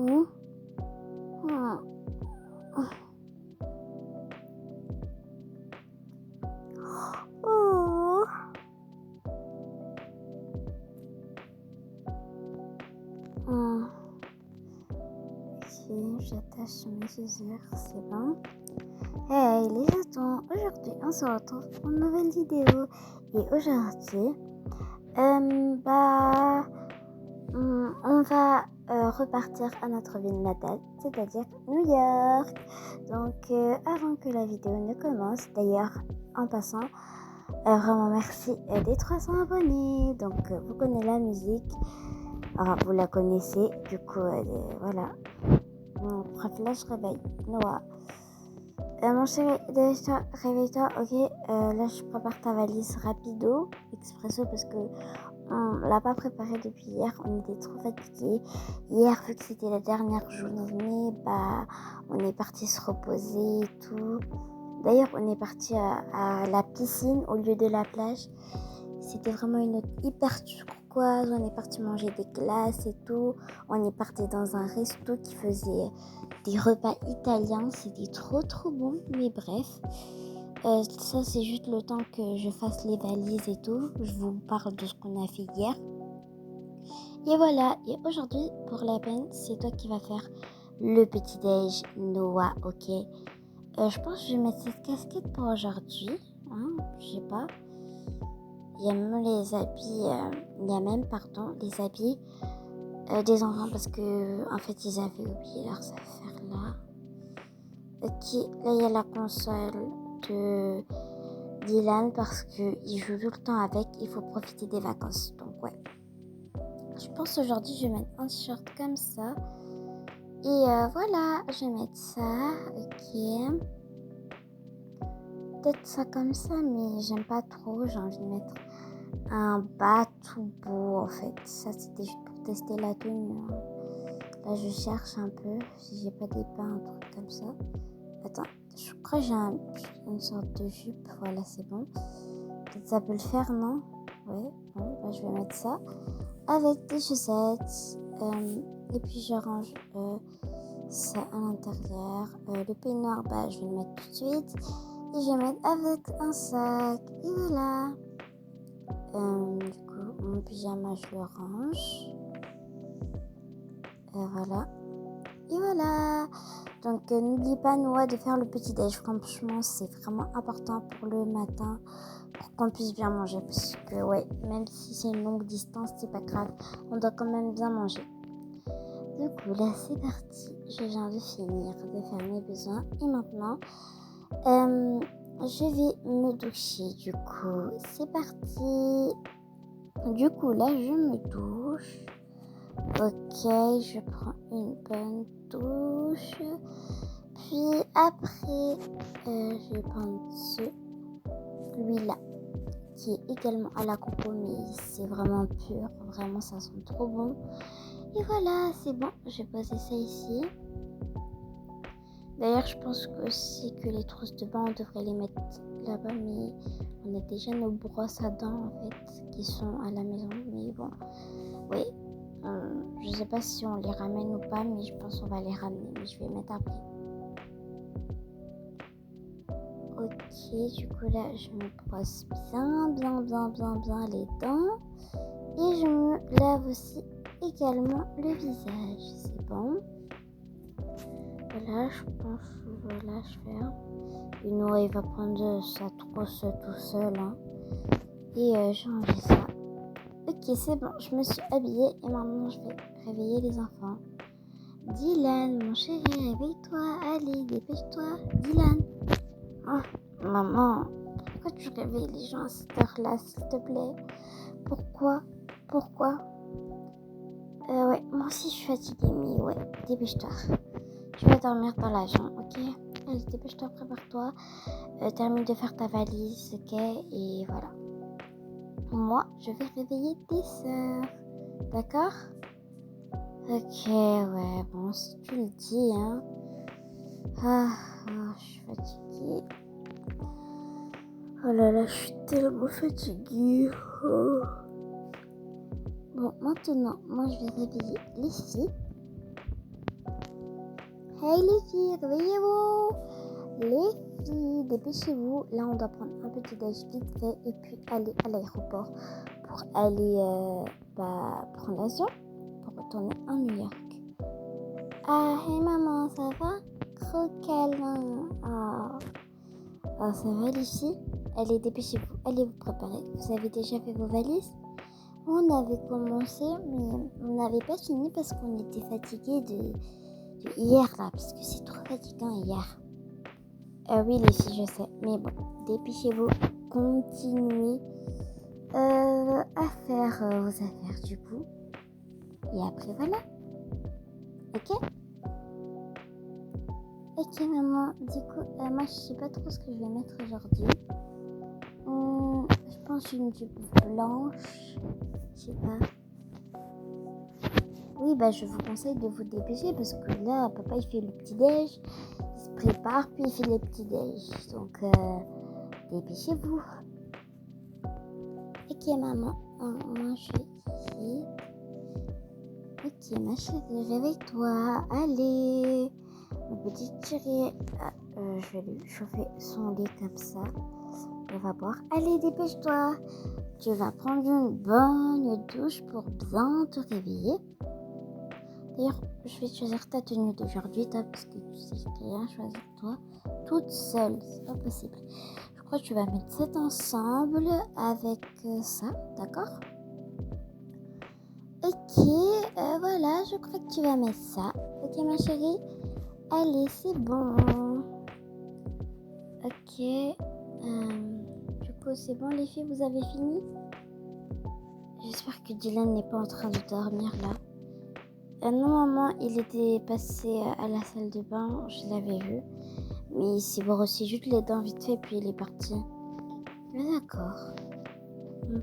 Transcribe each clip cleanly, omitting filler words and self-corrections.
tout. Oh. Oh. Oh. Ok, j'attache mes chaussures, c'est bon. Hey les chatons, aujourd'hui on se retrouve pour une nouvelle vidéo. Et aujourd'hui, on va repartir à notre ville natale, c'est-à-dire New York. Donc avant que la vidéo ne commence, d'ailleurs en passant, vraiment merci des 300 abonnés. Donc vous connaissez la musique, vous la connaissez, du coup voilà. Bref, là je réveille Noah. Mon chéri, dépêche-toi, réveille-toi, ok. Là je prépare ta valise rapido, expresso, parce que on l'a pas préparé depuis hier, on était trop fatigués. Hier, vu que c'était la dernière journée, on est parti se reposer et tout. D'ailleurs, on est parti à la piscine au lieu de la plage. C'était vraiment une note hyper turquoise. On est parti manger des glaces et tout. On est parti dans un resto qui faisait des repas italiens. C'était trop bon. Mais bref, ça c'est juste le temps que je fasse les valises et tout. Je vous parle de ce qu'on a fait hier. Et voilà. Et aujourd'hui, pour la peine, c'est toi qui vas faire le petit déj, Noah, ok. Je pense que je vais mettre cette casquette pour aujourd'hui. Je sais pas. Il y a même les habits, les habits des enfants parce que en fait ils avaient oublié leurs affaires là. Ok, là il y a la console de Dylan parce qu'il joue tout le temps avec, il faut profiter des vacances. Donc ouais. Je pense aujourd'hui je vais mettre un t-shirt comme ça. Et voilà, je vais mettre ça, ok. Peut-être ça comme ça, mais j'aime pas trop, j'ai envie de mettre un bas tout beau en fait. Ça c'était juste pour tester la tenue. Là je cherche un peu si j'ai pas des bas, un truc comme ça. Attends, je crois que j'ai une sorte de jupe. Voilà, c'est bon. Peut-être ça peut le faire, non? Ouais, bon, je vais mettre ça avec des chaussettes. Et puis je range ça à l'intérieur. Le peignoir, je vais le mettre tout de suite. Et je vais mettre avec un sac. Et voilà. Du coup, mon pyjama, je le range. Voilà. Et voilà. Donc, n'oublie pas, Noah, de faire le petit déj. Franchement, c'est vraiment important pour le matin. Pour qu'on puisse bien manger. Parce que, ouais, même si c'est une longue distance, c'est pas grave. On doit quand même bien manger. Du coup, là, c'est parti. Je viens de finir de faire mes besoins. Et maintenant, je vais me doucher. Du coup, c'est parti. Du coup, là, je me douche. Ok, je prends une bonne douche. Puis après, je vais prendre celui-là, qui est également à la coco, mais c'est vraiment pur. Vraiment, ça sent trop bon. Et voilà, c'est bon. Je vais poser ça ici. D'ailleurs, je pense aussi que les trousses de bain, on devrait les mettre là-bas, mais on a déjà nos brosses à dents, en fait, qui sont à la maison. Mais bon, oui. Je sais pas si on les ramène ou pas, mais je pense qu'on va les ramener. Mais je vais mettre après. Ok, du coup là, je me brosse bien les dents. Et je me lave aussi également le visage. C'est bon. Voilà, je pense que voilà, je fais. Et Noah, il va prendre sa trousse tout seul. Et j'ai enlevé ça. Ok, c'est bon, je me suis habillée et maintenant je vais réveiller les enfants. Dylan, mon chéri, réveille-toi, allez, dépêche-toi, Dylan. Oh, maman, pourquoi tu réveilles les gens à cette heure-là, s'il te plaît? Pourquoi? Ouais, moi aussi je suis fatiguée, mais ouais, dépêche-toi. Je vais dormir dans l'avion, ok? Allez, dépêche-toi, prépare-toi. Termine de faire ta valise, ok? Et voilà. Moi, je vais réveiller tes sœurs. D'accord? Ok, ouais, bon, si tu le dis, je suis fatiguée. Oh là là, je suis tellement fatiguée. Oh. Bon, maintenant, moi, je vais réveiller les filles. Hey les filles, réveillez-vous! Les filles, dépêchez-vous. Là, on doit prendre un petit déj vite fait et puis aller à l'aéroport pour aller prendre l'avion pour retourner en New York. Ah, hey maman, ça va? Trop calme. Ça va les filles? Allez, dépêchez-vous. Allez vous préparer. Vous avez déjà fait vos valises? On avait commencé, mais on n'avait pas fini parce qu'on était fatigués de hier là, parce que c'est trop fatigant hier. Oui les filles, je sais, mais bon, dépêchez-vous, continuez à faire vos affaires du coup. Et après voilà. Ok? Ok maman, du coup, moi je sais pas trop ce que je vais mettre aujourd'hui. Je pense une jupe blanche, je sais pas. Oui, je vous conseille de vous dépêcher parce que là, papa il fait le petit-déj, il se prépare, puis il fait le petit-déj. Donc, dépêchez-vous. Ok, maman, moi je suis ici. Ok, ma chérie, réveille-toi, allez. Mon petit chéri, je vais lui chauffer son lait comme ça. On va boire. Allez, dépêche-toi. Tu vas prendre une bonne douche pour bien te réveiller. D'ailleurs, je vais choisir ta tenue d'aujourd'hui, toi, parce que tu sais rien choisir toi toute seule, c'est pas possible. Je crois que tu vas mettre ça ensemble avec ça, d'accord? Ok, voilà, je crois que tu vas mettre ça. Ok, ma chérie? Allez, c'est bon. Ok, du coup, c'est bon, les filles, vous avez fini? J'espère que Dylan n'est pas en train de dormir là. Non, maman, il était passé à la salle de bain, je l'avais vu. Mais il s'est brossé juste les dents vite fait, puis il est parti. Mais d'accord.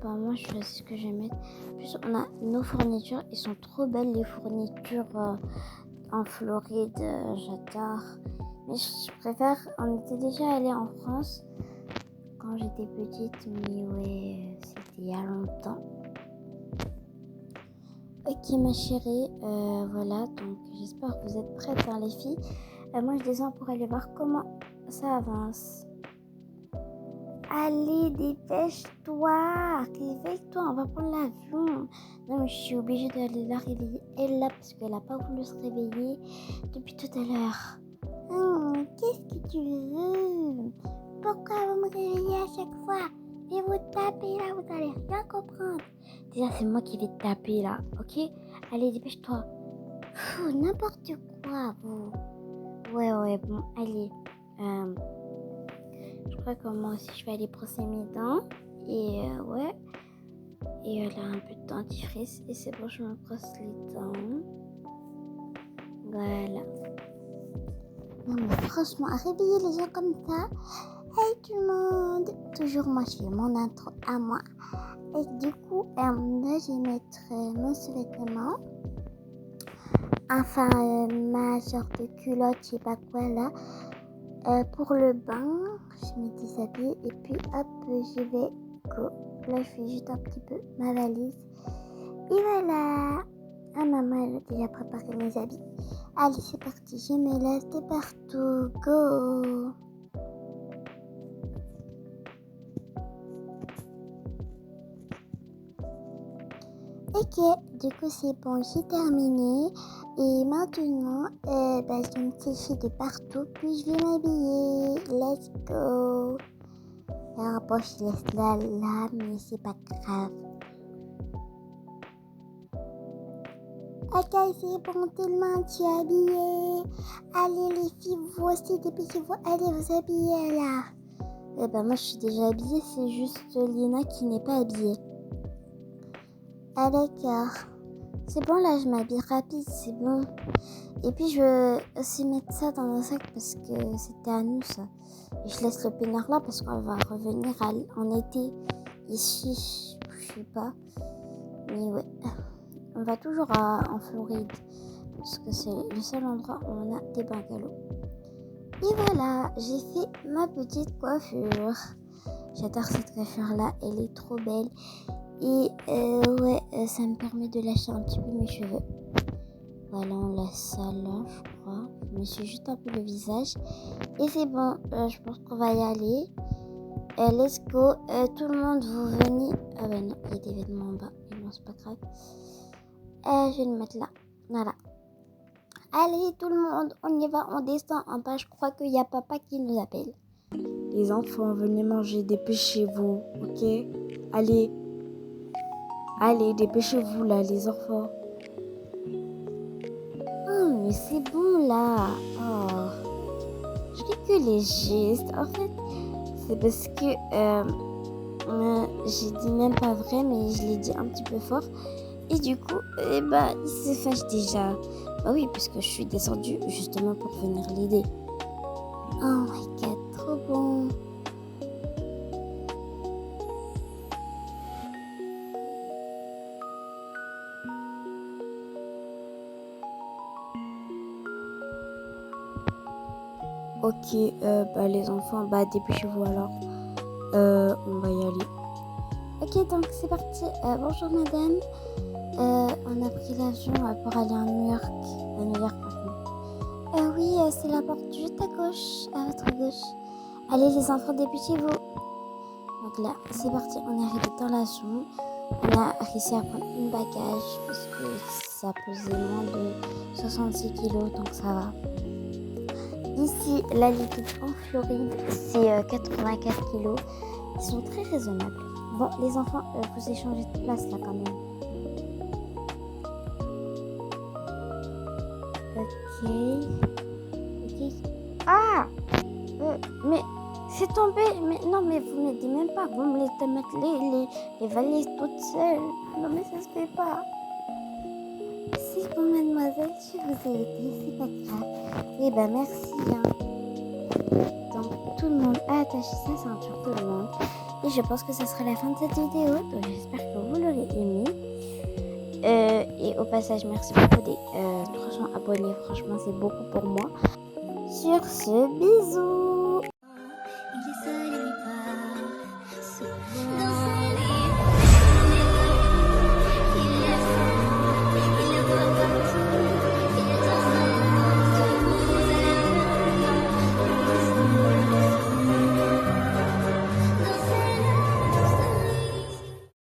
Moi, je sais ce que je vais mettre. En plus, on a nos fournitures. Ils sont trop belles, les fournitures en Floride. J'adore. Mais je préfère... On était déjà allé en France quand j'étais petite. Mais ouais, c'était il y a longtemps. Ok ma chérie, voilà, donc j'espère que vous êtes prêtes les filles. Moi je descends pour aller voir comment ça avance. Allez, dépêche-toi, réveille-toi, on va prendre l'avion. Non mais je suis obligée d'aller la réveiller, elle là, parce qu'elle n'a pas voulu se réveiller depuis tout à l'heure. Qu'est-ce que tu veux? Pourquoi vous me réveillez à chaque fois? Je vais vous taper là, vous allez rien comprendre. Déjà, c'est moi qui vais te taper là, ok? Allez, dépêche-toi. N'importe quoi, vous. Ouais, bon, allez. Je crois que moi aussi, je vais aller brosser mes dents. Et ouais. Et elle a un peu de dentifrice. Et c'est bon, je me brosse les dents. Voilà. Non, mais franchement, à réveiller les gens comme ça. Hey tout le monde! Toujours moi, je fais mon intro à moi. Et du coup, là, je vais mettre mon sous-vêtement. Enfin, ma genre de culotte, je sais pas quoi là. Pour le bain, je me déshabille et puis hop, je vais go. Là, je fais juste un petit peu ma valise. Et voilà! Ah, maman, elle a déjà préparé mes habits. Allez, c'est parti, je me laisse de partout. Go! Ok, du coup c'est bon, j'ai terminé et maintenant je vais me sécher de partout puis je vais m'habiller. Let's go. Alors bon, je laisse là, mais c'est pas grave. Ok, c'est bon, tout le monde, tu es habillé. Allez les filles, vous aussi, dépêchez-vous, allez vous habiller là. Moi je suis déjà habillée, c'est juste Lina qui n'est pas habillée. Ah d'accord. C'est bon là, je m'habille rapide, c'est bon. Et puis je vais aussi mettre ça dans un sac parce que c'était à nous ça. Et je laisse le peignoir là parce qu'on va revenir en été ici, je sais pas. Mais ouais, on va toujours en Floride parce que c'est le seul endroit où on a des bungalows. Et voilà, j'ai fait ma petite coiffure. J'adore cette coiffure là, elle est trop belle. Et ça me permet de lâcher un petit peu mes cheveux. Voilà, on laisse ça là, je crois. je me suis juste un peu le visage. Et c'est bon, je pense qu'on va y aller. Let's go. Tout le monde, vous venez. Ah ben non, il y a des vêtements en bas. Mais bon, c'est pas grave. Je vais le mettre là. Voilà. Allez, tout le monde, on y va, on descend en bas. Je crois qu'il y a papa qui nous appelle. Les enfants, venez manger, dépêchez-vous, ok? Allez, dépêchez-vous là, les enfants. Oh, mais c'est bon là. Oh, je fais que les gestes. En fait, c'est parce que j'ai dit même pas vrai, mais je l'ai dit un petit peu fort. Et du coup, il se fâche déjà. Bah oui, puisque je suis descendue justement pour venir l'aider. Oh my god, trop bon. Ok, les enfants, dépêchez-vous alors. On va y aller. Ok, donc c'est parti. Bonjour madame. On a pris l'avion pour aller à New York. À New York, pardon. Oui, c'est la porte juste à gauche, à votre gauche. Allez les enfants, dépêchez-vous. Donc là, c'est parti. On est arrivé dans l'avion. On a réussi à prendre une bagage parce que ça pesait moins de 66 kilos, donc ça va. Ici, l'altitude en Floride, c'est 84 kilos. Ils sont très raisonnables. Bon, les enfants, vous échangez de place là quand même. Ok. Ah mais c'est tombé. Mais non, mais vous m'aidez même pas. Vous me laissez mettre les valises toutes seules. Non, mais ça se fait pas. C'est bon, mademoiselle, je vous ai aidé, c'est pas grave. Eh ben, merci. Donc, tout le monde a attaché sa ceinture, tout le monde. Et je pense que ce sera la fin de cette vidéo. Donc, j'espère que vous l'aurez aimé. Et au passage, merci beaucoup des 300 abonnés. Franchement, c'est beaucoup pour moi. Sur ce, bisous.